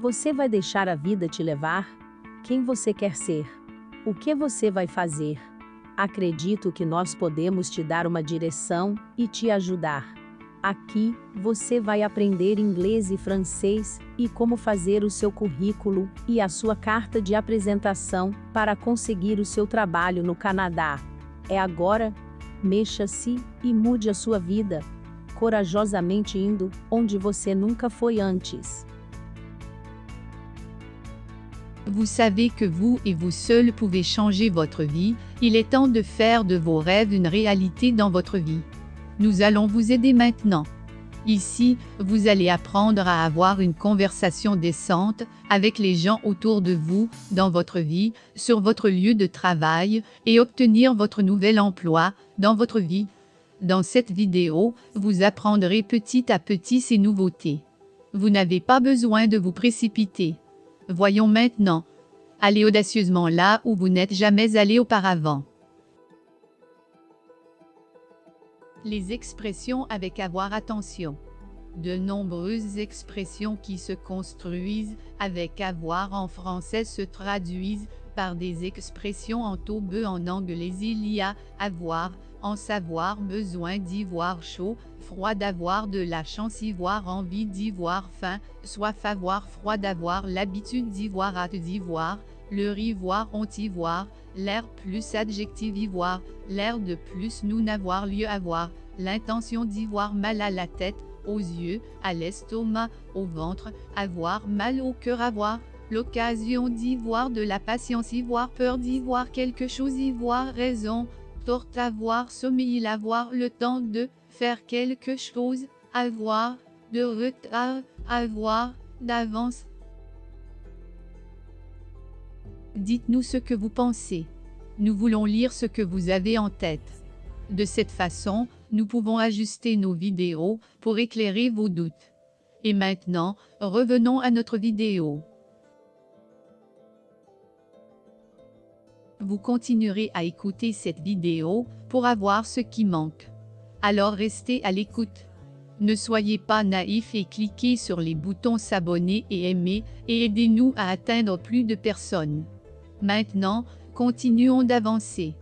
Você vai deixar a vida te levar? Quem você quer ser? O que você vai fazer? Acredito que nós podemos te dar uma direção e te ajudar. Aqui, você vai aprender inglês e francês, e como fazer o seu currículo e a sua carta de apresentação para conseguir o seu trabalho no Canadá. É agora? Mexa-se e mude a sua vida, corajosamente indo onde você nunca foi antes. Vous savez que vous et vous seul pouvez changer votre vie, il est temps de faire de vos rêves une réalité dans votre vie. Nous allons vous aider maintenant. Ici, vous allez apprendre à avoir une conversation décente avec les gens autour de vous, dans votre vie, sur votre lieu de travail, et obtenir votre nouvel emploi, dans votre vie. Dans cette vidéo, vous apprendrez petit à petit ces nouveautés. Vous n'avez pas besoin de vous précipiter. Voyons maintenant. Allez audacieusement là où vous n'êtes jamais allé auparavant. Les expressions avec avoir attention. De nombreuses expressions qui se construisent avec avoir en français se traduisent par des expressions en taube en anglais. Il y a avoir, en savoir, besoin d'y voir chaud, froid, d'avoir de la chance, y voir envie, d'y voir faim, soif, avoir froid, d'avoir l'habitude, d'y voir hâte, d'y voir, leur, y voir, ont, y voir, l'air plus adjectif, y voir, l'air de plus, nous, n'avoir lieu, avoir, l'intention d'y voir mal à la tête, aux yeux, à l'estomac, au ventre, avoir mal au cœur, avoir l'occasion d'y voir de la patience, y voir peur, d'y voir quelque chose, y voir raison, tort, avoir sommeil, avoir le temps de faire quelque chose, avoir de retard, avoir d'avance. Dites-nous ce que vous pensez. Nous voulons lire ce que vous avez en tête. De cette façon, nous pouvons ajuster nos vidéos pour éclairer vos doutes. Et maintenant, revenons à notre vidéo. Vous continuerez à écouter cette vidéo pour avoir ce qui manque. Alors restez à l'écoute. Ne soyez pas naïfs et cliquez sur les boutons s'abonner et aimer et aidez-nous à atteindre plus de personnes. Maintenant, continuons d'avancer.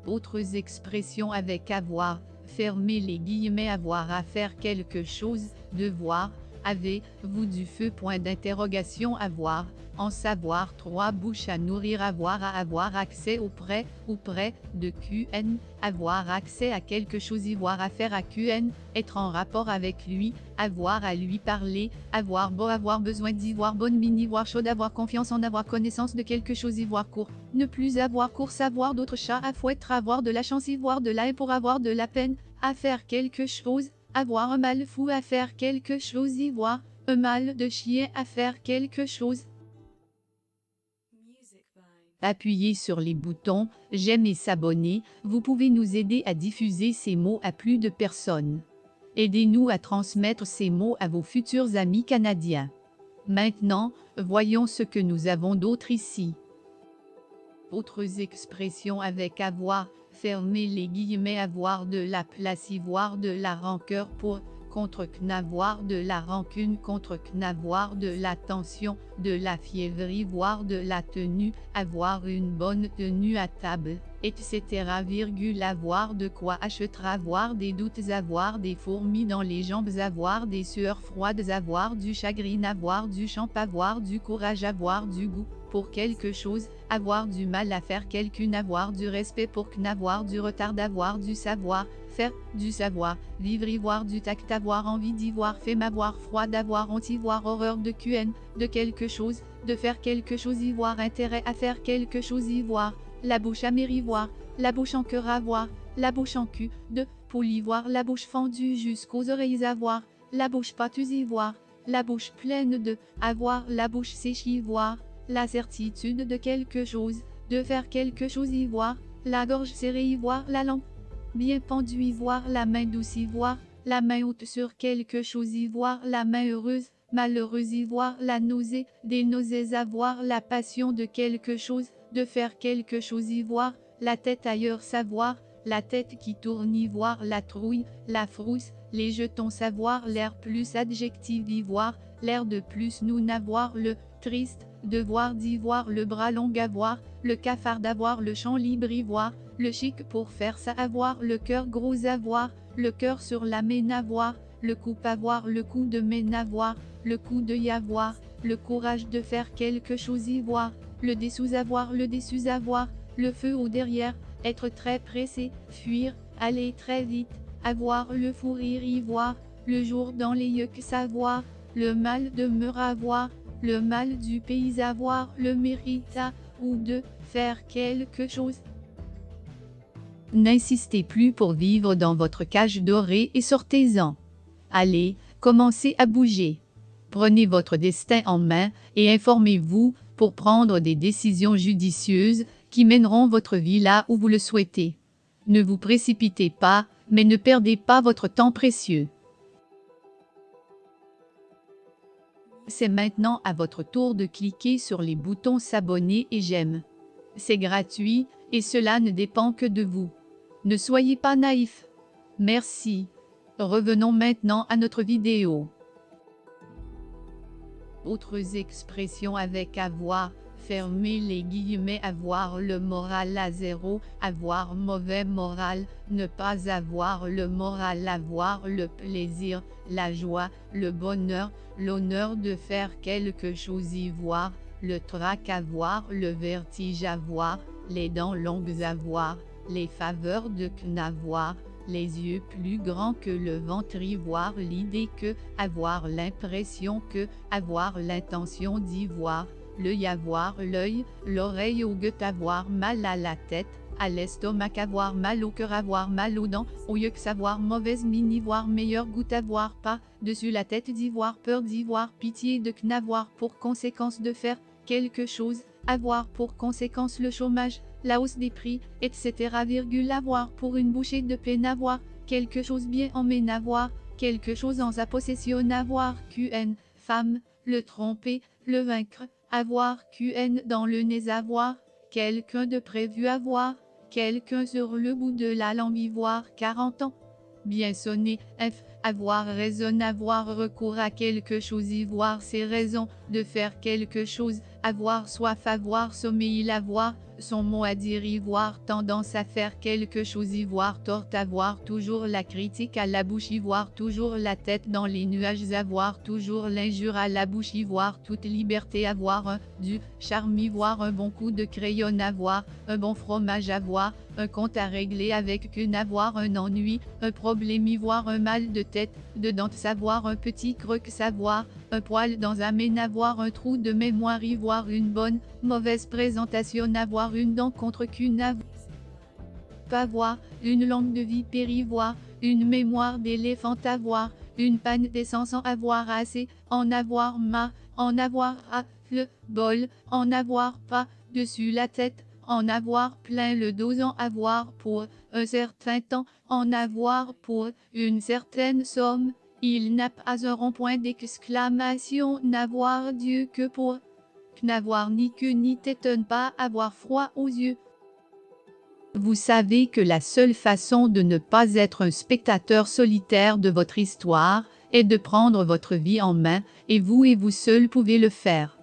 Autres expressions avec avoir, fermez les guillemets, avoir à faire quelque chose, devoir, avez-vous du feu, point d'interrogation, avoir, en savoir, trois bouches à nourrir, avoir à avoir accès auprès ou près de QN, avoir accès à quelque chose, y voir affaire à QN, être en rapport avec lui, avoir à lui parler, avoir beau, avoir besoin d'y voir bonne mine, y voir chaude, avoir confiance en, avoir connaissance de quelque chose, y voir court, ne plus avoir court, savoir d'autres chats à fouetter, avoir de la chance, y voir de la haine pour avoir de la peine, à faire quelque chose, avoir un mal fou, à faire quelque chose, y voir un mal de chien, à faire quelque chose. Appuyez sur les boutons « J'aime » et « S'abonner », vous pouvez nous aider à diffuser ces mots à plus de personnes. Aidez-nous à transmettre ces mots à vos futurs amis canadiens. Maintenant, voyons ce que nous avons d'autre ici. Autres expressions avec avoir, fermez les guillemets, avoir de la place, y voir de la rancœur pour, contre, n'avoir de la rancune, contre, n'avoir de la tension, de la fièvre, y voir de la tenue, avoir une bonne tenue à table, etc. Avoir de quoi acheter, avoir des doutes, avoir des fourmis dans les jambes, avoir des sueurs froides, avoir du chagrin, avoir du champ, avoir du courage, avoir du goût pour quelque chose, avoir du mal à faire quelqu'une, avoir du respect pour n'avoir du retard, d'avoir du savoir, faire du savoir, vivre, y voir du tact, avoir envie d'y voir, fait, m'avoir froid, d'avoir honte, y voir horreur de QN, de quelque chose, de faire quelque chose, y voir intérêt à faire quelque chose, y voir, la bouche amère, y voir, la bouche en cœur, avoir, la bouche en cul, de poule, y voir, la bouche fendue jusqu'aux oreilles, avoir, la bouche pâteuse, y voir, la bouche pleine de, avoir, la bouche sèche, y voir, la certitude de quelque chose, de faire quelque chose, y voir, la gorge serrée, y voir, la langue bien pendue, y voir, la main douce, y voir, la main haute sur quelque chose, y voir, la main heureuse, malheureuse, y voir, la nausée, des nausées, avoir, la passion de quelque chose, de faire quelque chose, y voir, la tête ailleurs, savoir, la tête qui tourne, y voir, la trouille, la frousse, les jetons savoir l'air plus adjectif ivoire, l'air de plus nous n'avoir le triste, devoir d'ivoire le bras long avoir, le cafard d'avoir le champ libre ivoire, le chic pour faire ça avoir, le cœur gros avoir, le cœur sur la main avoir, le coup avoir, le coup de main avoir, le coup de y avoir, le courage de faire quelque chose ivoire, le dessous avoir, le dessus avoir, le feu au derrière, être très pressé, fuir, aller très vite, avoir le fou rire ivoire, le jour dans les yeux savoir, le mal demeure avoir, le mal du pays avoir, le mérite à, ou de, faire quelque chose. N'insistez plus pour vivre dans votre cage dorée et sortez-en. Allez, commencez à bouger. Prenez votre destin en main et informez-vous pour prendre des décisions judicieuses qui mèneront votre vie là où vous le souhaitez. Ne vous précipitez pas, mais ne perdez pas votre temps précieux. C'est maintenant à votre tour de cliquer sur les boutons s'abonner et j'aime. C'est gratuit et cela ne dépend que de vous. Ne soyez pas naïfs. Merci. Revenons maintenant à notre vidéo. Autres expressions avec avoir, fermez les guillemets, avoir le moral à zéro, avoir mauvais moral, ne pas avoir le moral, avoir le plaisir, la joie, le bonheur, l'honneur de faire quelque chose avoir, le trac avoir, le vertige avoir, les dents longues avoir, les faveurs de n'avoir, les yeux plus grands que le ventre ivoire, l'idée que, avoir l'impression que, avoir l'intention d'y voir, l'œil avoir l'œil, l'oreille au guet avoir mal à la tête, à l'estomac avoir mal au cœur avoir mal aux dents, au lieu que savoir mauvaise mine ivoire meilleur goût avoir pas, dessus la tête d'ivoire peur d'ivoire pitié de n'avoir pour conséquence de faire quelque chose, avoir pour conséquence le chômage, la hausse des prix, etc. Avoir pour une bouchée de pain avoir, quelque chose bien en main avoir, quelque chose en sa possession avoir, qn, femme, le tromper, le vaincre, avoir qn dans le nez avoir, quelqu'un de prévu avoir, quelqu'un sur le bout de la langue ivoire 40 ans. Bien sonné, f, avoir raison, avoir recours à quelque chose ivoire ses raisons de faire quelque chose, avoir soif, avoir sommeil, avoir son mot à dire ivoire, tendance à faire quelque chose ivoire, tort avoir, toujours la critique à la bouche ivoire, toujours la tête dans les nuages avoir, toujours l'injure à la bouche ivoire, toute liberté avoir, un, du charme ivoire, un bon coup de crayon avoir, un bon fromage avoir, un compte à régler avec qu'un avoir, un ennui, un problème ivoire, un mal de tête, de dents savoir, un petit croc savoir, un poil dans un main avoir, un trou de mémoire ivoire, une bonne, mauvaise présentation avoir, une dent contre qu'une avoir, une langue de vipère ivoire, une mémoire d'éléphant avoir, une panne d'essence en avoir assez, en avoir marre, en avoir à le bol, en avoir pas, dessus la tête, en avoir plein le dos, en avoir pour un certain temps, en avoir pour une certaine somme. Il n'a pas un rond-point d'exclamation, n'avoir Dieu que pour n'avoir ni queue ni tête, ne pas avoir froid aux yeux. Vous savez que la seule façon de ne pas être un spectateur solitaire de votre histoire est de prendre votre vie en main, et vous seul pouvez le faire.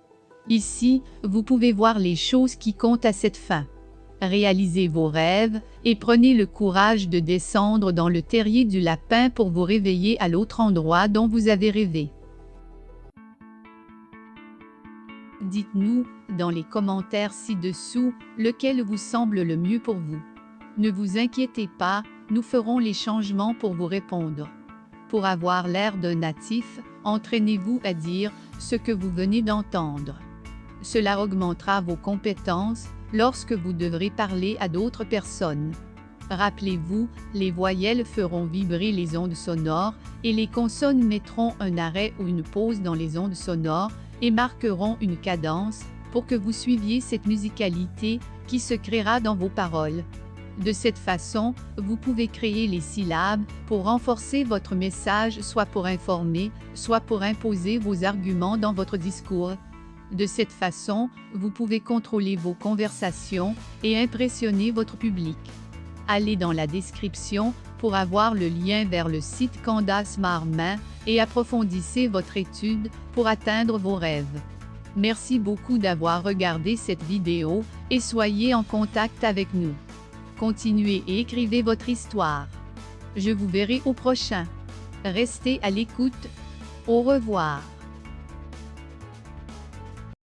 Ici, vous pouvez voir les choses qui comptent à cette fin. Réalisez vos rêves et prenez le courage de descendre dans le terrier du lapin pour vous réveiller à l'autre endroit dont vous avez rêvé. Dites-nous, dans les commentaires ci-dessous, lequel vous semble le mieux pour vous. Ne vous inquiétez pas, nous ferons les changements pour vous répondre. Pour avoir l'air d'un natif, entraînez-vous à dire ce que vous venez d'entendre. Cela augmentera vos compétences lorsque vous devrez parler à d'autres personnes. Rappelez-vous, les voyelles feront vibrer les ondes sonores et les consonnes mettront un arrêt ou une pause dans les ondes sonores et marqueront une cadence pour que vous suiviez cette musicalité qui se créera dans vos paroles. De cette façon, vous pouvez créer les syllabes pour renforcer votre message, soit pour informer, soit pour imposer vos arguments dans votre discours. De cette façon, vous pouvez contrôler vos conversations et impressionner votre public. Allez dans la description pour avoir le lien vers le site Candace Marmin et approfondissez votre étude pour atteindre vos rêves. Merci beaucoup d'avoir regardé cette vidéo et soyez en contact avec nous. Continuez et écrivez votre histoire. Je vous verrai au prochain. Restez à l'écoute. Au revoir.